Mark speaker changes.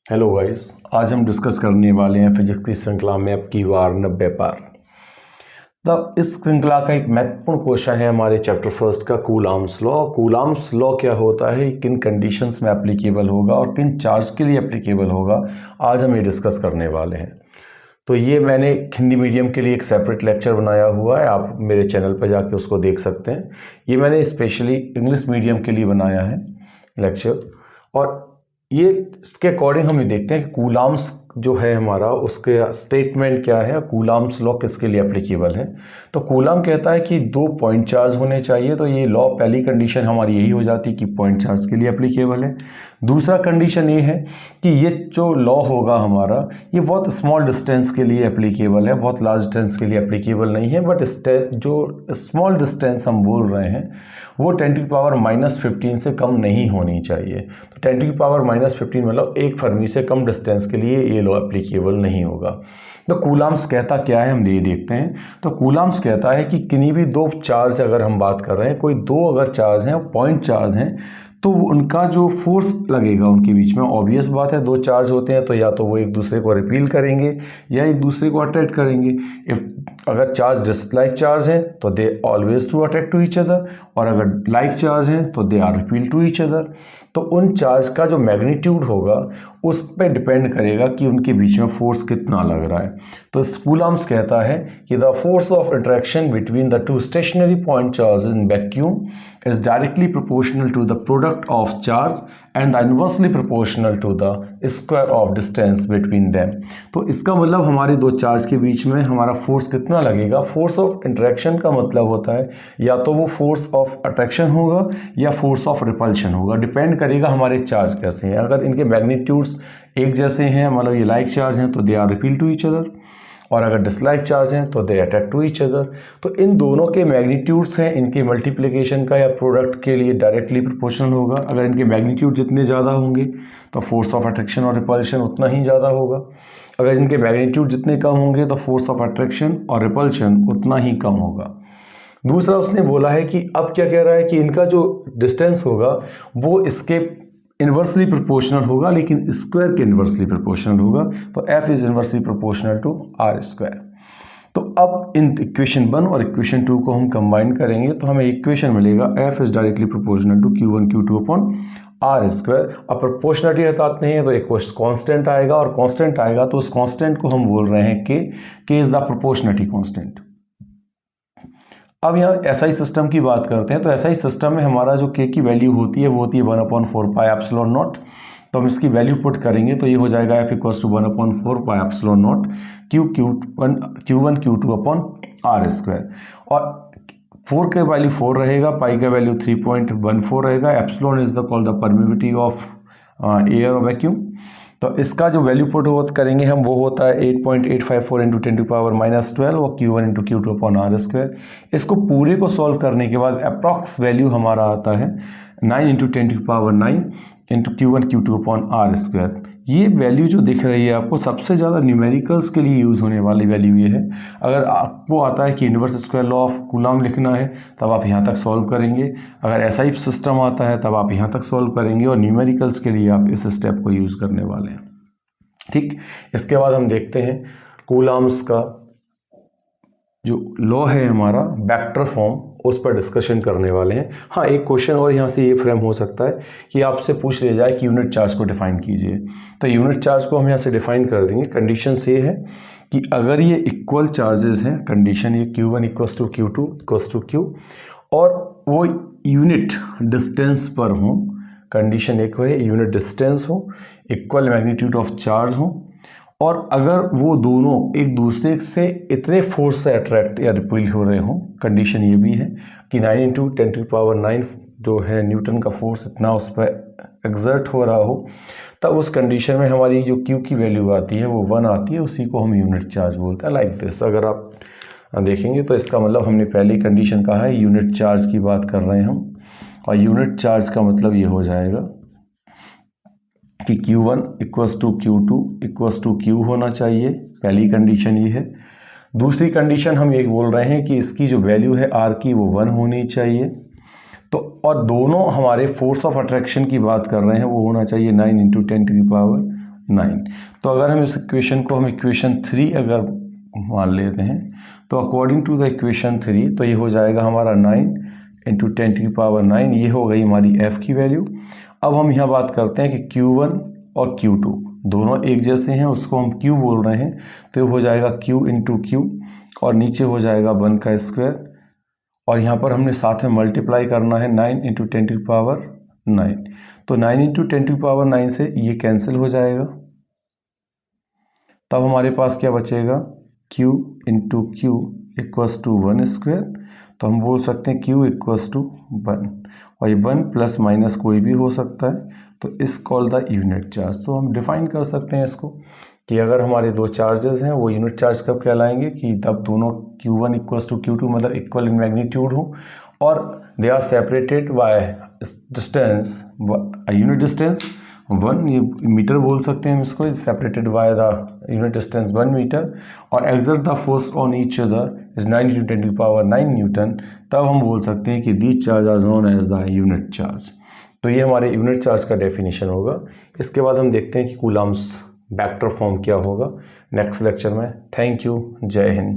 Speaker 1: Hello guys, आज हम discuss करने वाले हैं फिजिक्स की श्रृंखला में अब की बार 90 पार। तब इस श्रृंखला का एक महत्वपूर्ण क्वेश्चन है हमारे चैप्टर फर्स्ट का कूलॉम्स लॉ। कूलॉम्स लॉ क्या होता है, किन कंडीशंस में एप्लीकेबल होगा और किन चार्ज के लिए एप्लीकेबल होगा, आज हम ये डिस्कस करने वाले हैं। तो ये मैंने हिंदी मीडियम के लिए एक सेपरेट लेक्चर बनाया हुआ है, आप मेरे चैनल पर जाके उसको देख सकते हैं। ये मैंने स्पेशली इंग्लिश मीडियम के लिए बनाया है लेक्चर, और ये इसके अकॉर्डिंग हम ये देखते हैं कि कूलॉम्स जो है हमारा, उसके स्टेटमेंट क्या है, कूलॉम्स लॉ किसके लिए एप्लीकेबल है। तो कूलॉम कहता है कि 2 पॉइंट चार्ज होने चाहिए, तो ये लॉ पहली कंडीशन हमारी यही हो जाती है कि पॉइंट चार्ज के लिए एप्लीकेबल है। दूसरा कंडीशन ये है कि ये जो लॉ होगा हमारा, ये बहुत स्मॉल डिस्टेंस के लिए एप्लीकेबल है, बहुत लार्ज डिस्टेंस के लिए एप्लीकेबल नहीं है। बट जो स्मॉल डिस्टेंस हम बोल रहे हैं वो 10⁻⁻15 से कम नहीं होनी चाहिए। तो 10⁻⁻15 मतलब 1 फर्मी से कम डिस्टेंस के लिए ये लॉ एप्लीकेबल नहीं होगा। तो कूलॉम्स कहता क्या है, हम ये देखते हैं। तो कूलॉम्स कहता है कि किन्हीं भी 2 चार्ज अगर हम बात कर रहे हैं, कोई 2 अगर चार्ज हैं, पॉइंट चार्ज हैं, तो उनका जो फोर्स लगेगा उनके बीच में, ऑब्वियस बात है 2 चार्ज होते हैं तो या तो वो एक दूसरे को रिपील करेंगे या एक दूसरे को अट्रैक्ट करेंगे। अगर चार्ज डिसलाइक चार्ज हैं तो they always to attract to each other, और अगर लाइक चार्ज हैं तो they are repel to each other. तो उन चार्ज का जो मैग्नीट्यूड होगा उस पर डिपेंड करेगा कि उनके बीच में फोर्स कितना लग रहा है। तो कूलॉम्स कहता है कि the force of attraction between the 2 stationary point charge in vacuum is directly proportional to the product of charge and inversely proportional to the square of distance between them। तो इसका मतलब हमारे 2 चार्ज के बीच में हमारा फोर्स कितना लगेगा। Force of interaction का मतलब होता है या तो वो फोर्स ऑफ अट्रैक्शन होगा या फोर्स ऑफ रिपल्शन होगा, डिपेंड करेगा हमारे चार्ज कैसे हैं। अगर इनके मैग्नीट्यूड्स एक जैसे हैं, मतलब ये लाइक चार्ज हैं, तो they are repel to each other, और अगर डिसलाइक चार्ज हैं तो they attract to each other. तो इन दोनों के मैग्नीट्यूड्स हैं, इनके मल्टीप्लिकेशन का या प्रोडक्ट के लिए डायरेक्टली प्रोपोर्शनल होगा। अगर इनके मैग्नीट्यूड जितने ज़्यादा होंगे तो फोर्स ऑफ अट्रैक्शन और रिपल्शन उतना ही ज़्यादा होगा। अगर इनके मैग्नीट्यूड जितने कम होंगे तो फोर्स ऑफ अट्रैक्शन और रिपल्शन उतना ही कम होगा। दूसरा उसने बोला है कि अब क्या कह रहा है कि इनका जो डिस्टेंस होगा वो इसके इन्वर्सली प्रोपोर्शनल होगा, लेकिन स्क्वायर के इन्वर्सली प्रोपोर्शनल होगा। तो F is inversely proportional to R square. तो अब इन इक्वेशन 1 और इक्वेशन 2 को हम कंबाइन करेंगे तो हमें इक्वेशन मिलेगा F is directly proportional to Q1 Q2 upon R square. अब प्रोपोर्शनलिटी हटाते हैं तो एक कांस्टेंट आएगा, और कांस्टेंट आएगा तो उस कांस्टेंट को हम बोल रहे हैं K is the proportionality constant. अब यहाँ एसआई सिस्टम की बात करते हैं। तो एसआई सिस्टम में हमारा जो के की वैल्यू होती है वो होती है 1/4πε0। तो हम इसकी वैल्यू पुट करेंगे तो ये हो जाएगा F equals to 1/4πε0 Q1 Q2 upon R square. और 4 का वैल्यू 4 रहेगा, पाई का वैल्यू 3.14 रहेगा। Epsilon is the called the permittivity of air और वैक्यूम। तो इसका जो वैल्यू पुट करेंगे हम वो होता है 8.854 इंटू 10⁻⁻12 और Q1 into Q2 upon R square. इसको पूरे को सॉल्व करने के बाद अप्रॉक्स वैल्यू हमारा आता है 9 into 10⁹ into Q1 Q2 upon R square. ये वैल्यू जो दिख रही है आपको, सबसे ज़्यादा न्यूमेरिकल्स के लिए यूज़ होने वाली वैल्यू ये है। अगर आपको आता है कि inverse square law of Coulomb लिखना है तब आप यहाँ तक सॉल्व करेंगे, अगर ऐसा ही सिस्टम आता है तब आप यहाँ तक सॉल्व करेंगे, और न्यूमेरिकल्स के लिए आप इस स्टेप को यूज़ करने वाले हैं। ठीक, इसके बाद हम देखते हैं कूलॉम्स का जो लॉ है हमारा वेक्टर फॉर्म, उस पर डिस्कशन करने वाले हैं। हाँ, एक क्वेश्चन और यहाँ से ये फ्रेम हो सकता है कि आपसे पूछ लिया जाए कि यूनिट चार्ज को डिफाइन कीजिए। तो यूनिट चार्ज को हम यहाँ से डिफाइन कर देंगे। कंडीशन ये है कि अगर ये इक्वल चार्जेस हैं, कंडीशन ये Q1 equals to Q2 equals to Q, और वो यूनिट डिस्टेंस पर हों, कंडीशन एक है यूनिट डिस्टेंस हो, इक्वल मैग्नीट्यूड ऑफ चार्ज हो, और अगर वो दोनों एक दूसरे से इतने फोर्स से अट्रैक्ट या रिपील हो रहे हों। कंडीशन ये भी है कि 9 इंटू 10⁹ जो है न्यूटन का फोर्स इतना उस पर एग्जर्ट हो रहा हो, तब उस कंडीशन में हमारी जो Q की वैल्यू आती है वो 1 आती है, उसी को हम यूनिट चार्ज बोलते हैं। लाइक दिस अगर आप देखेंगे तो इसका मतलब हमने पहली कंडीशन कहा है यूनिट चार्ज की बात कर रहे हैं हम, और यूनिट चार्ज का मतलब ये हो जाएगा कि Q1 equals to Q2 equals to Q होना चाहिए। पहली कंडीशन ये है। दूसरी कंडीशन हम ये बोल रहे हैं कि इसकी जो वैल्यू है R की वो 1 होनी चाहिए। तो और दोनों हमारे फोर्स ऑफ अट्रैक्शन की बात कर रहे हैं, वो होना चाहिए 9 इंटू 10⁻⁻ 9। तो अगर हम इस इक्वेशन को हम इक्वेशन 3 अगर मान लेते हैं तो अकॉर्डिंग टू द इक्वेशन 3 तो ये हो जाएगा हमारा 9 इंटू 10⁹ ये हो गई हमारी f की वैल्यू। अब हम यहाँ बात करते हैं कि Q1 और Q2 दोनों एक जैसे हैं, उसको हम Q बोल रहे हैं, तो ये हो जाएगा Q इंटू Q और नीचे हो जाएगा 1 का स्क्वायर और यहाँ पर हमने साथ में मल्टीप्लाई करना है 9 इंटू 10⁹ तो 9 इंटू 10⁹ से ये कैंसिल हो जाएगा। तब हमारे पास क्या बचेगा, Q into Q equals to 1 square. तो हम बोल सकते हैं Q इक्वस टू 1 और ये 1 प्लस माइनस कोई भी हो सकता है, तो इस कॉल द यूनिट चार्ज। तो हम डिफाइन कर सकते हैं इसको कि अगर हमारे दो चार्जेस हैं वो यूनिट चार्ज कब कहलाएंगे कि तब दोनों Q1 इक्वस टू Q2 मतलब इक्वल इन मैग्नीट्यूड हो और they are separated by distance, unit distance 1, ये मीटर बोल सकते हैं हम इसको, separated by the unit distance 1 metre और exert the force on each other is 9 into 10⁹ newton. तब हम बोल सकते हैं कि these charge are known as the unit charge. तो ये हमारे यूनिट चार्ज का डेफिनेशन होगा। इसके बाद हम देखते हैं कि कूलम्ब्स वेक्टर फॉर्म क्या होगा नेक्स्ट लेक्चर में। थैंक यू, जय हिंद।